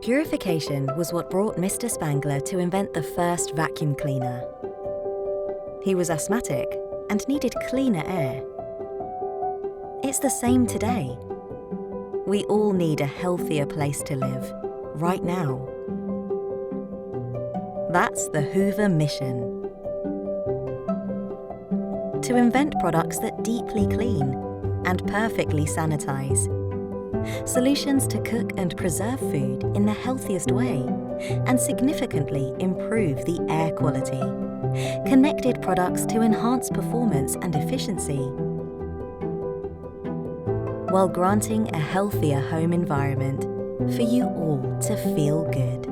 Purification was what brought Mr. Spangler to invent the first vacuum cleaner. He was asthmatic and needed cleaner air. It's the same today. We all need a healthier place to live, right now. That's the Hoover mission. To invent products that deeply clean and perfectly sanitize. Solutions to cook and preserve food in the healthiest way and significantly improve the air quality. Connected products to enhance performance and efficiency, while granting a healthier home environment for you all to feel good.